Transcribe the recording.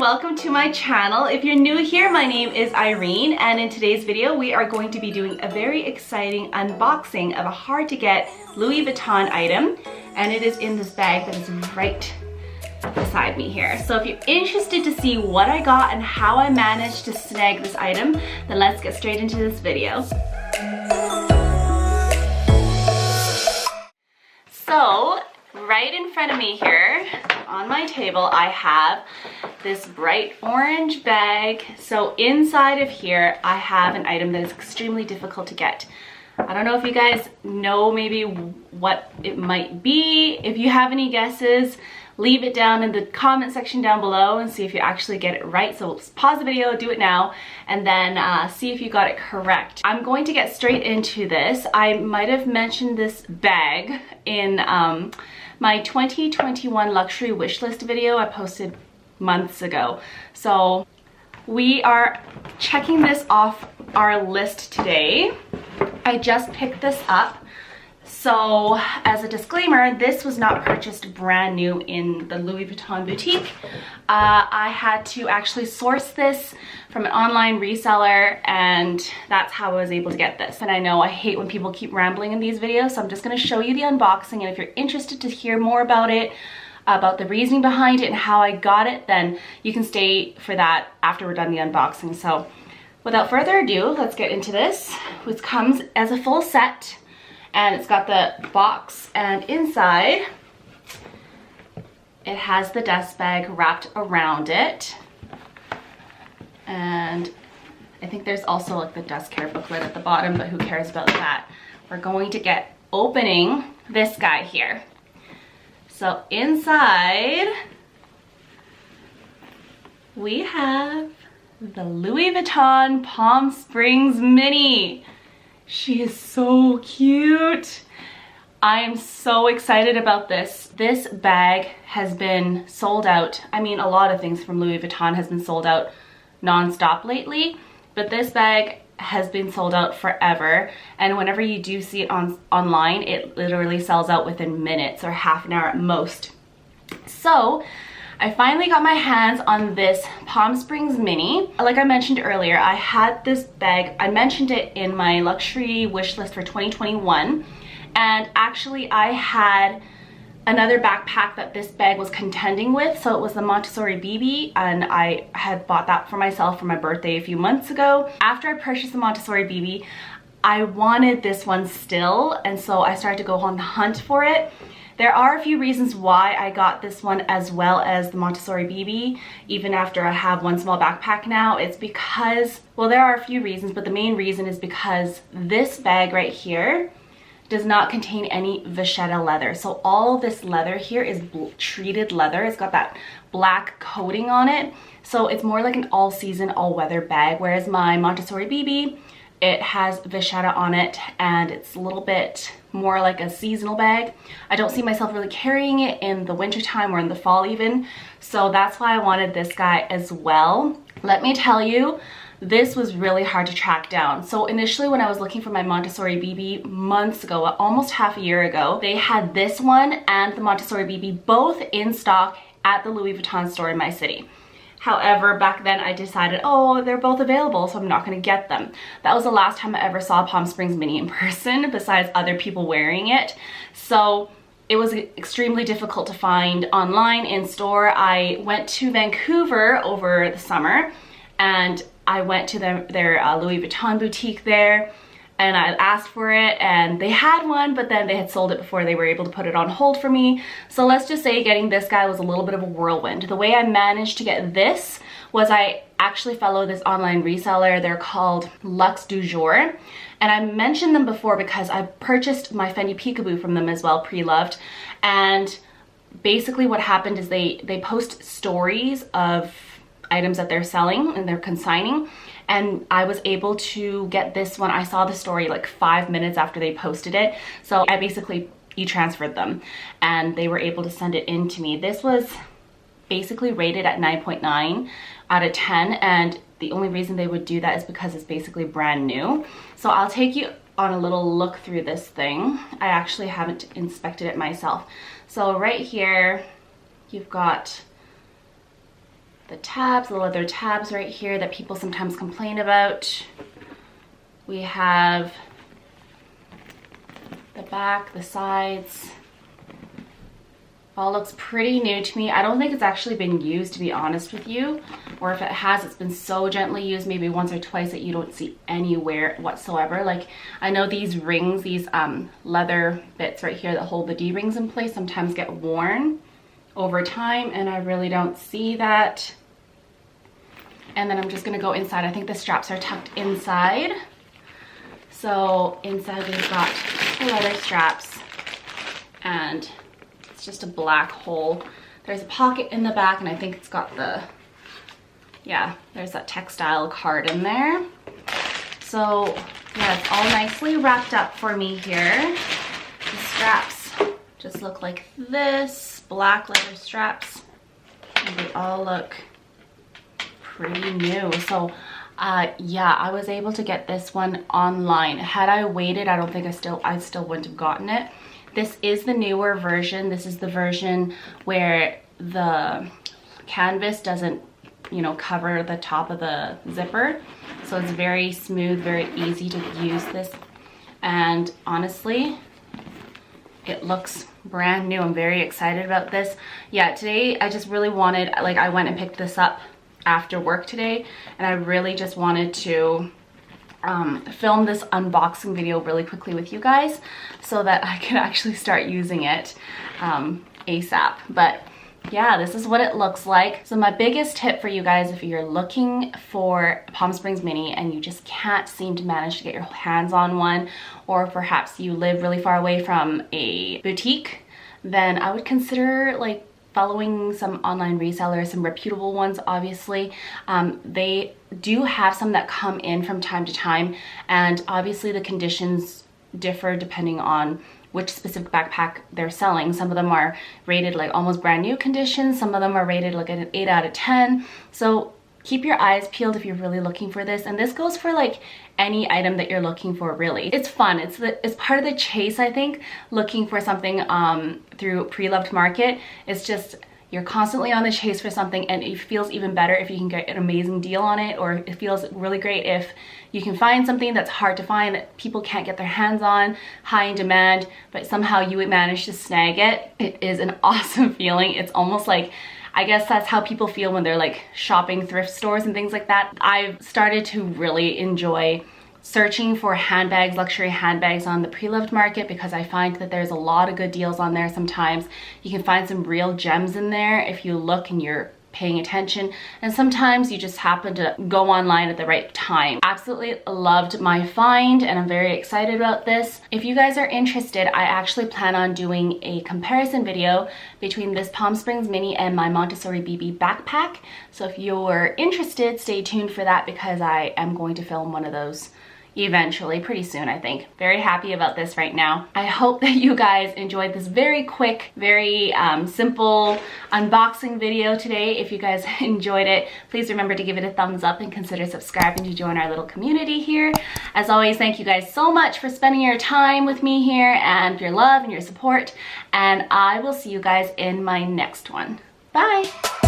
welcome to my channel. If you're new here, my name is Irene, and in today's video we are going to be doing a very exciting unboxing of a hard to get Louis Vuitton item, and it is in this bag that is right beside me here. So if you're interested to see what I got and how I managed to snag this item, then let's get straight into this video. So right in front of me here on my table, I have this bright orange bag. So inside of here, I have an item that is extremely difficult to get. I don't know if you guys know maybe what it might be. If you have any guesses, leave it down in the comment section down below and see if you actually get it right. So pause the video, do it now, and then see if you got it correct. I'm going to get straight into this. I might have mentioned this bag in my 2021 luxury wish list video I posted months ago. So we are checking this off our list today. I just picked this up. So as a disclaimer, this was not purchased brand new in the Louis Vuitton boutique. I had to actually source this from an online reseller, and that's how I was able to get this. And I know I hate when people keep rambling in these videos, so I'm just going to show you the unboxing, and if you're interested to hear more about it, about the reasoning behind it and how I got it, then you can stay for that after we're done the unboxing. So without further ado, let's get into this, which comes as a full set. And it's got the box, and inside it has the dust bag wrapped around it. And I think there's also like the dust care booklet at the bottom, but who cares about that? We're going to get opening this guy here. So inside we have the Louis Vuitton Palm Springs Mini. She is so cute. I am so excited about this. This bag has been sold out. I mean, a lot of things from Louis Vuitton has been sold out non-stop lately, but this bag has been sold out forever. And whenever you do see it online, it literally sells out within minutes or half an hour at most. So I finally got my hands on this Palm Springs Mini. Like I mentioned earlier, I had this bag, I mentioned it in my luxury wish list for 2021. And actually I had another backpack that this bag was contending with. So it was the Montessori BB, and I had bought that for myself for my birthday a few months ago. After I purchased the Montessori BB, I wanted this one still, and so I started to go on the hunt for it. There are a few reasons why I got this one as well as the Montessori BB, even after I have one small backpack now. It's because, well, there are a few reasons, but the main reason is because this bag right here does not contain any vachetta leather. So all this leather here is treated leather. It's got that black coating on it. So it's more like an all-season, all-weather bag, whereas my Montessori BB, it has vachetta on it, and it's a little bit more like a seasonal bag. I don't see myself really carrying it in the winter time or in the fall even. So that's why I wanted this guy as well. Let me tell you, this was really hard to track down. So initially when I was looking for my Montessori BB months ago, almost half a year ago, they had this one and the Montessori BB both in stock at the Louis Vuitton store in my city. However, back then I decided, oh, they're both available, so I'm not gonna get them. That was the last time I ever saw a Palm Springs Mini in person, besides other people wearing it. So it was extremely difficult to find online, in store. I went to Vancouver over the summer, and I went to their Louis Vuitton boutique there, and I asked for it, and they had one, but then they had sold it before they were able to put it on hold for me. So let's just say getting this guy was a little bit of a whirlwind. The way I managed to get this was I actually follow this online reseller. They're called Luxe du Jour. And I mentioned them before because I purchased my FENDI PEEKABOO from them as well, Preloved. And basically what happened is they post stories of items that they're selling and they're consigning, and I was able to get this one. I saw the story like 5 minutes after they posted it, so I basically e-transferred them and they were able to send it in to me. This was basically rated at 9.9 out of 10, and the only reason they would do that is because it's basically brand new. So I'll take you on a little look through this thing. I actually haven't inspected it myself. So right here you've got the tabs, the leather tabs right here that people sometimes complain about. We have the back, the sides. All looks pretty new to me. I don't think it's actually been used, to be honest with you, or if it has, it's been so gently used, maybe once or twice, that you don't see any wear whatsoever. Like, I know these rings, these leather bits right here that hold the D-rings in place sometimes get worn over time, and I really don't see that. And then I'm just gonna go inside. I think the straps are tucked inside. So inside we've got the leather straps, and it's just a black hole. There's a pocket in the back, and I think it's got the, yeah, there's that textile card in there. So yeah, it's all nicely wrapped up for me here. The straps just look like this, black leather straps, and they all look pretty new. So yeah, I was able to get this one online. Had I waited, I don't think I still wouldn't have gotten it. This is the newer version. This is the version where the canvas doesn't, you know, cover the top of the zipper. So it's very smooth, very easy to use this. And honestly, it looks brand new. I'm very excited about this. Yeah, today I just really wanted, like, I went and picked this up after work today, and I really just wanted to film this unboxing video really quickly with you guys so that I can actually start using it ASAP. But yeah, this is what it looks like. So my biggest tip for you guys, if you're looking for a Palm Springs Mini and you just can't seem to manage to get your hands on one, or perhaps you live really far away from a boutique, then I would consider like following some online resellers, some reputable ones obviously. They do have some that come in from time to time, and obviously the conditions differ depending on which specific backpack they're selling. Some of them are rated like almost brand new condition, some of them are rated like an 8 out of 10. So keep your eyes peeled if you're really looking for this, and this goes for like any item that you're looking for really. It's fun, it's part of the chase, I think, looking for something through Preloved Market. It's just, you're constantly on the chase for something, and it feels even better if you can get an amazing deal on it, or it feels really great if you can find something that's hard to find, that people can't get their hands on, high in demand, but somehow you would manage to snag it. It is an awesome feeling. It's almost like, I guess that's how people feel when they're like shopping thrift stores and things like that. I've started to really enjoy searching for handbags, luxury handbags on the Preloved Market, because I find that there's a lot of good deals on there. Sometimes you can find some real gems in there if you look and you're paying attention, and sometimes you just happen to go online at the right time. Absolutely loved my find, and I'm very excited about this. If you guys are interested, I actually plan on doing a comparison video between this Palm Springs Mini and my Montessori BB backpack. So if you're interested, stay tuned for that, because I am going to film one of those eventually, pretty soon, I think. Very happy about this right now. I hope that you guys enjoyed this very quick, very simple unboxing video today. If you guys enjoyed it, please remember to give it a thumbs up and consider subscribing to join our little community here. As always, thank you guys so much for spending your time with me here, and your love and your support, and I will see you guys in my next one. Bye!